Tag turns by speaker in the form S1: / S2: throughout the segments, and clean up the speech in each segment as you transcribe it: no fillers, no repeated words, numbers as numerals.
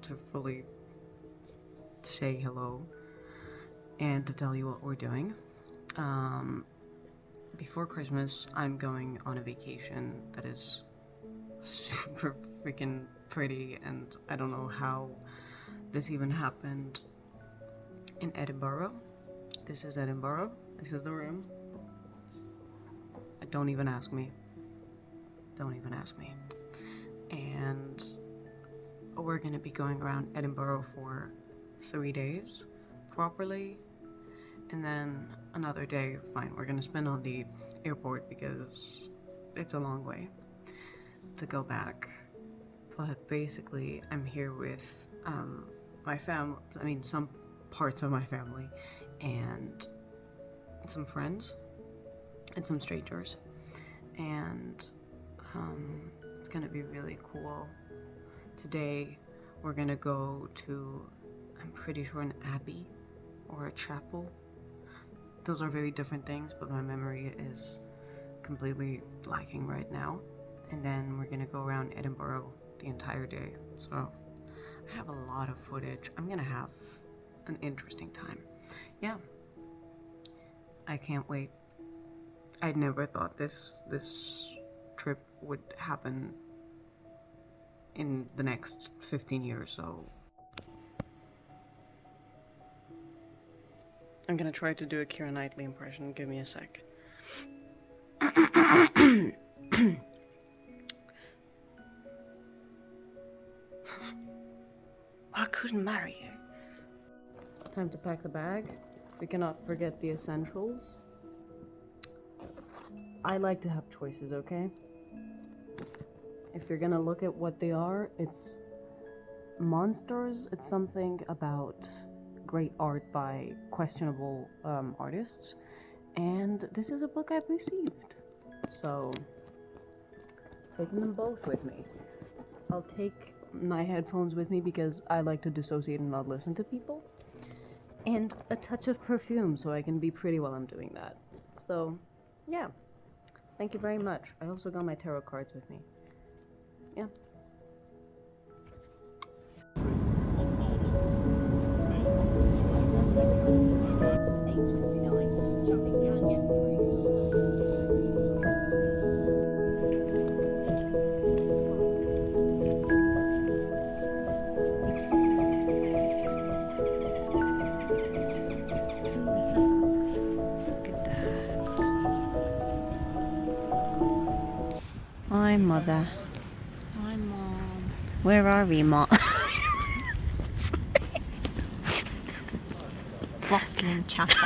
S1: to fully say hello and to tell you what we're doing. Before Christmas, I'm going on a vacation that is super freaking pretty, and I don't know how this even happened in Edinburgh. This is Edinburgh. This is the room. Don't even ask me. Don't even ask me. And we're gonna be going around Edinburgh for 3 days properly, and then another day, fine, we're gonna spend on the airport because it's a long way to go back. But basically, I'm here with my some parts of my family, and some friends, and some strangers, and it's gonna be really cool. Today, we're gonna go to, I'm pretty sure, an abbey or a chapel. Those are very different things, but my memory is completely lacking right now. And then we're gonna go around Edinburgh the entire day. So I have a lot of footage. I'm gonna have an interesting time. Yeah, I can't wait. I never thought this trip would happen in the next 15 years, so I'm gonna try to do a Keira Knightley impression. Give me a sec. I couldn't marry you. Time to pack the bag. We cannot forget the essentials. I like to have choices, okay? If you're gonna look at what they are, it's monsters. It's something about great art by questionable artists. And this is a book I've received. So, taking them both with me. I'll take my headphones with me because I like to dissociate and not listen to people. And a touch of perfume so I can be pretty while I'm doing that. So, yeah. Thank you very much. I also got my tarot cards with me. Yeah. Hi, Mother.
S2: Hi, Mom.
S1: Where are we, Mom?
S2: Bustling chapel.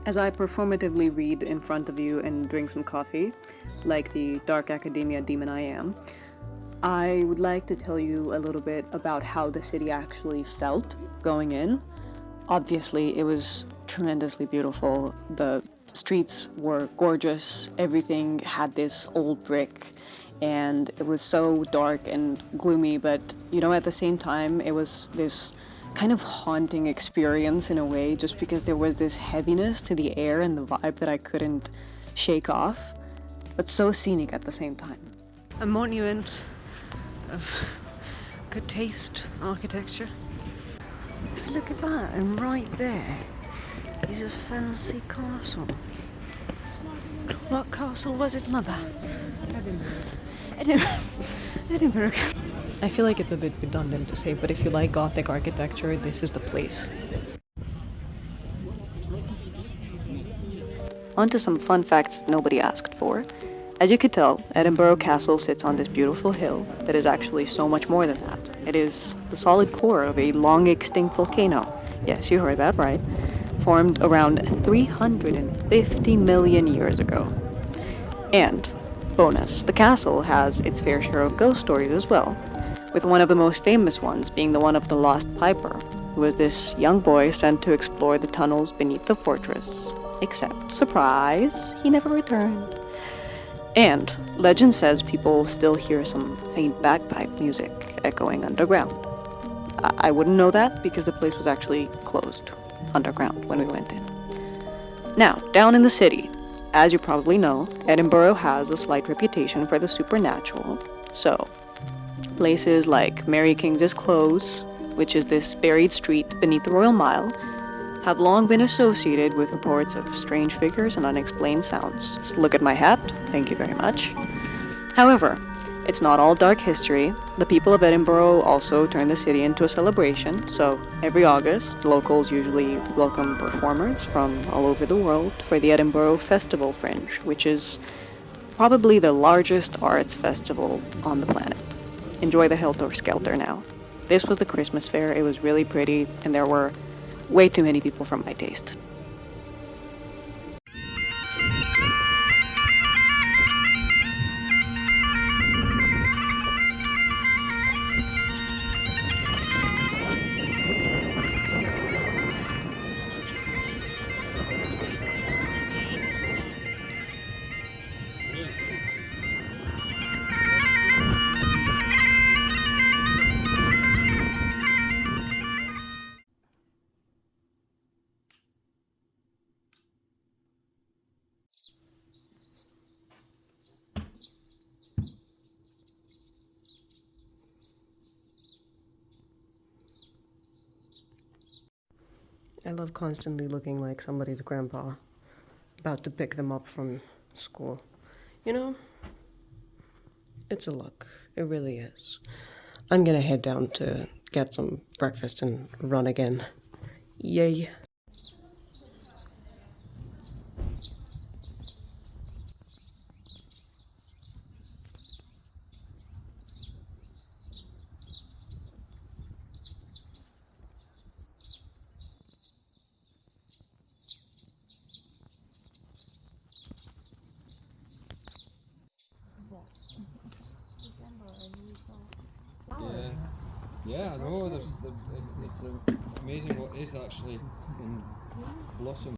S1: As I performatively read in front of you and drink some coffee, like the dark academia demon I am, I would like to tell you a little bit about how the city actually felt going in. Obviously, it was tremendously beautiful. The Streets were gorgeous. Everything had this old brick, and it was so dark and gloomy, but at the same time, it was this kind of haunting experience in a way, just because there was this heaviness to the air and the vibe that I couldn't shake off, but so scenic at the same time. A monument of good taste architecture. Look at that, and right there is a fancy castle. What castle was it, Mother? Edinburgh. I feel like it's a bit redundant to say, but if you like Gothic architecture, this is the place. On to some fun facts nobody asked for. As you could tell, Edinburgh Castle sits on this beautiful hill that is actually so much more than that. It is the solid core of a long-extinct volcano. Yes, you heard that right. Formed around 350 million years ago. And, bonus, the castle has its fair share of ghost stories as well, with one of the most famous ones being the one of the Lost Piper, who was this young boy sent to explore the tunnels beneath the fortress. Except, surprise, he never returned. And legend says people still hear some faint bagpipe music echoing underground. I wouldn't know that because the place was actually closed underground when we went in. Now, down in the city, as you probably know, Edinburgh has a slight reputation for the supernatural. So, places like Mary Kings's Close, which is this buried street beneath the Royal Mile, have long been associated with reports of strange figures and unexplained sounds. Let's look at my hat. Thank you very much. However, it's not all dark history. The people of Edinburgh also turn the city into a celebration, so every August, locals usually welcome performers from all over the world for the Edinburgh Festival Fringe, which is probably the largest arts festival on the planet. Enjoy the helter-skelter now. This was the Christmas fair. It was really pretty, and there were way too many people for my taste. I love constantly looking like somebody's grandpa about to pick them up from school. It's a look. It really is. I'm gonna head down to get some breakfast and run again. Yay.
S3: Yeah, I know. It's amazing what is actually in blossom.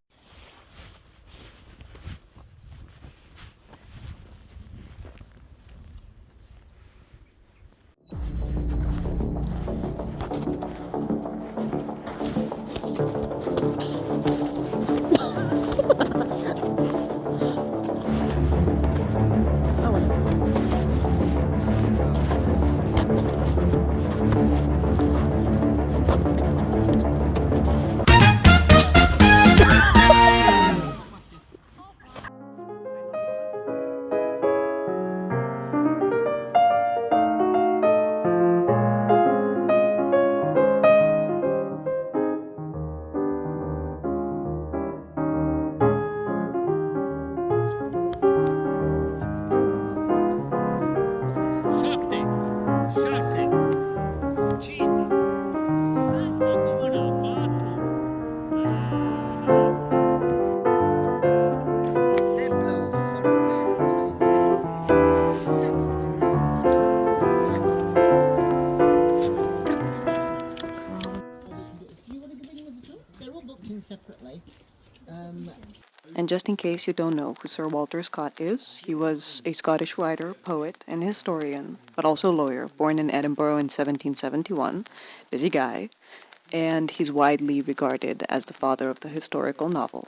S1: just in case you don't know who Sir Walter Scott is, he was a Scottish writer, poet, and historian, but also lawyer, born in Edinburgh in 1771. Busy guy, and he's widely regarded as the father of the historical novel.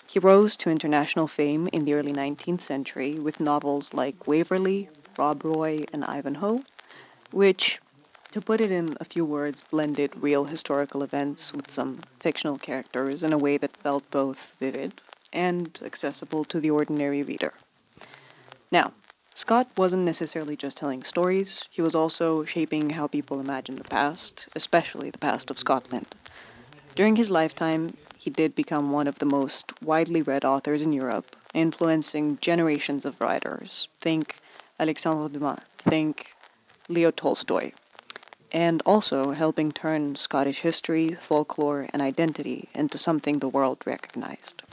S1: He rose to international fame in the early 19th century with novels like Waverley, Rob Roy, and Ivanhoe, which, to put it in a few words, blended real historical events with some fictional characters in a way that felt both vivid and accessible to the ordinary reader. Now, Scott wasn't necessarily just telling stories, he was also shaping how people imagine the past, especially the past of Scotland. During his lifetime, he did become one of the most widely read authors in Europe, influencing generations of writers. Think Alexandre Dumas, think Leo Tolstoy, and also helping turn Scottish history, folklore, and identity into something the world recognized.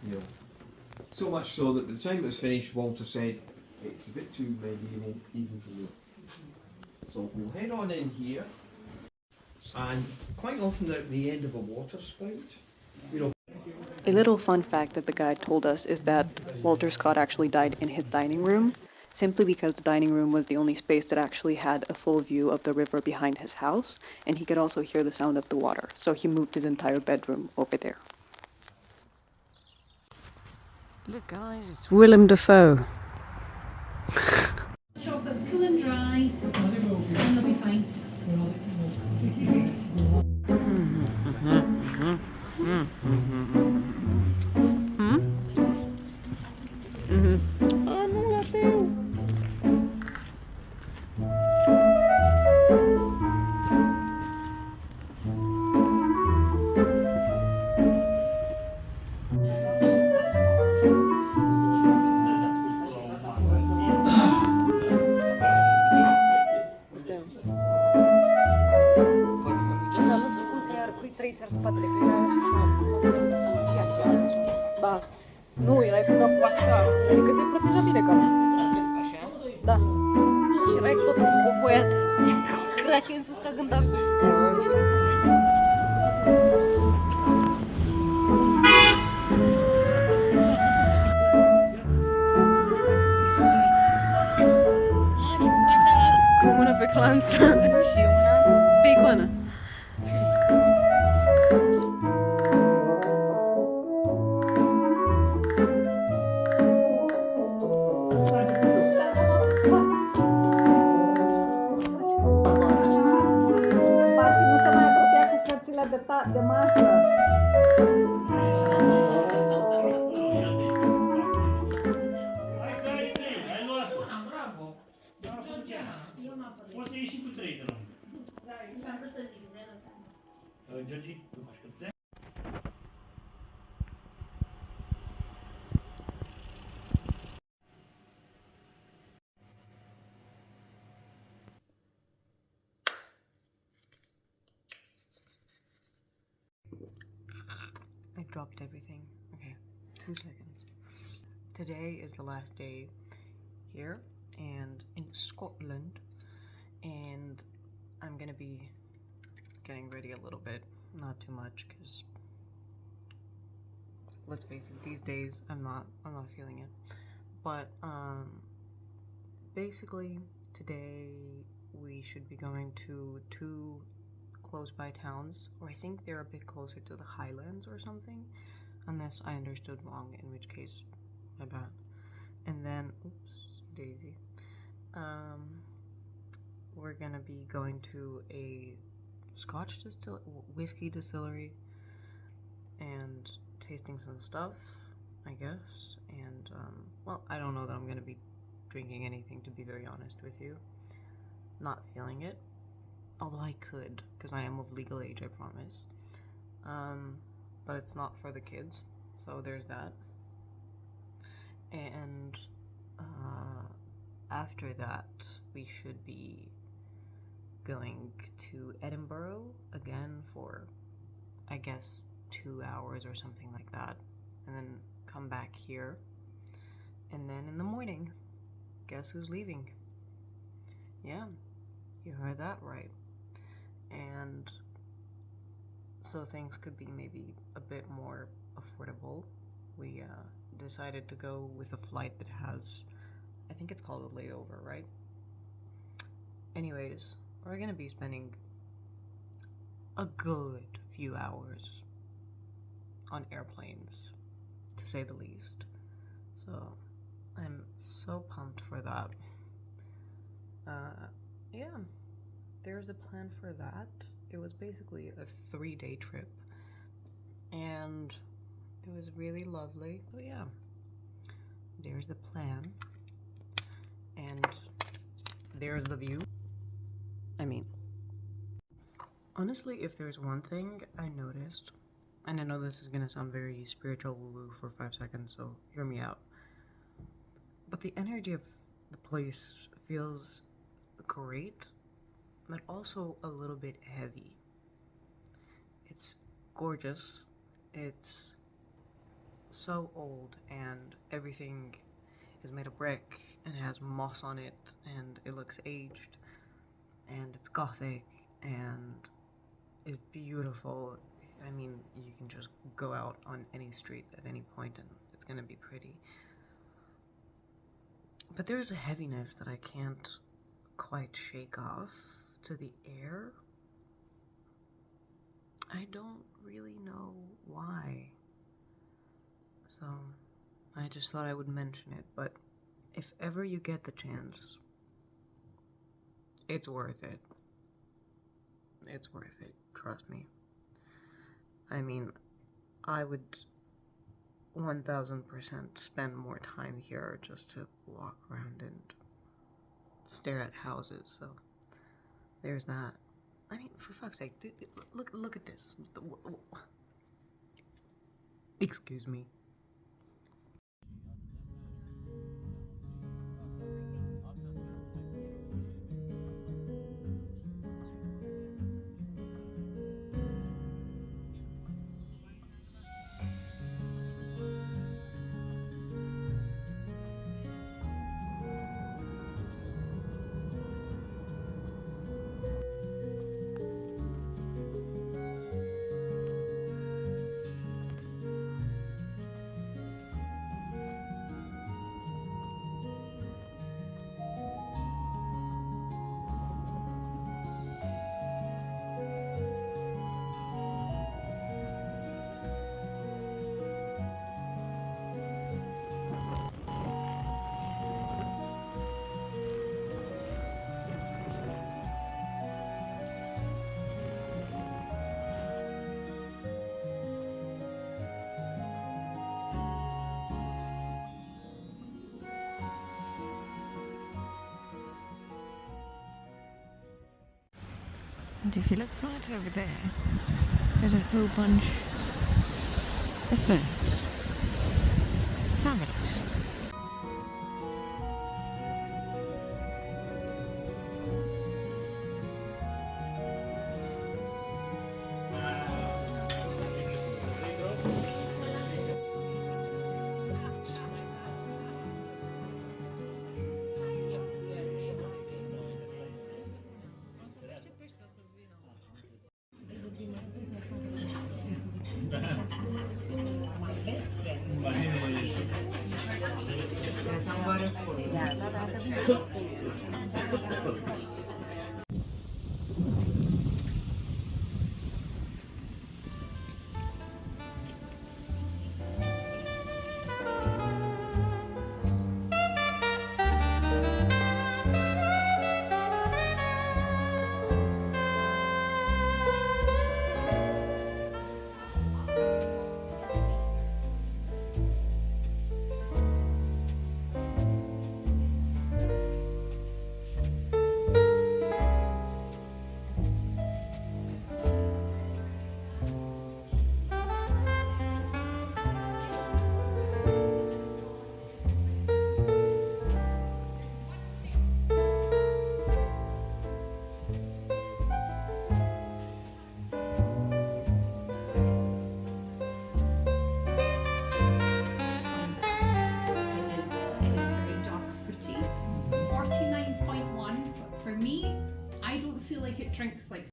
S3: Yeah. So much so that by the time it was finished, Walter said, it's a bit too medieval even for me. So we'll head on in here, and quite often they're at the end of a water spout. You know.
S1: A little fun fact that the guide told us is that Walter Scott actually died in his dining room, simply because the dining room was the only space that actually had a full view of the river behind his house, and he could also hear the sound of the water, so he moved his entire bedroom over there. Look guys, it's Willem Dafoe.
S4: Chocolate's cool and dry, and they'll be fine.
S1: Da. Nu, erai cu capul așa. Adică se protejabile capul. Așa? Da. Și erai tot cu foaia crace în sus ca gândacul. Cu una pe clanță și una pe icoană. De masă.
S5: Poți să ieși și cu 3 de la unul. Da, am vrut să zic, de la Georgi, tu faci cățe?
S1: I dropped everything. Okay, 2 seconds. Today is the last day here and in Scotland, and I'm gonna be getting ready a little bit, not too much, because let's face it, these days I'm not feeling it. But basically today we should be going to 2 close by towns, or I think they're a bit closer to the Highlands or something, unless I understood wrong, in which case, my bad. And then, oops, daisy. We're gonna be going to a Scotch whiskey distillery and tasting some stuff, I guess. And well, I don't know that I'm gonna be drinking anything, to be very honest with you. Not feeling it. Although I could, because I am of legal age, I promise. But it's not for the kids, so there's that. And after that, we should be going to Edinburgh again for, I guess, 2 hours or something like that. And then come back here. And then in the morning, guess who's leaving? Yeah, you heard that right. And so things could be maybe a bit more affordable we decided to go with a flight that has, I think it's called a layover, right? Anyways, we're gonna be spending a good few hours on airplanes, to say the least. So I'm so pumped for that. Yeah, there's a plan for that. It was basically a 3-day trip, and it was really lovely. So yeah, there's the plan, and there's the view. I mean, honestly, if there's one thing I noticed, and I know this is gonna sound very spiritual woo-woo for 5 seconds, so hear me out, but the energy of the place feels great, but also a little bit heavy. It's gorgeous. It's so old, and everything is made of brick and has moss on it, and it looks aged, and it's gothic, and it's beautiful. I mean, you can just go out on any street at any point and it's gonna be pretty. But there's a heaviness that I can't quite shake off to the air. I don't really know why. So I just thought I would mention it, but if ever you get the chance, it's worth it. It's worth it, trust me. I mean, I would 1000% spend more time here just to walk around and stare at houses, so there's that. I mean, for fuck's sake, dude, look at this. Excuse me.
S2: And if you look right over there, there's a whole bunch of birds. Marvellous.
S4: Drinks like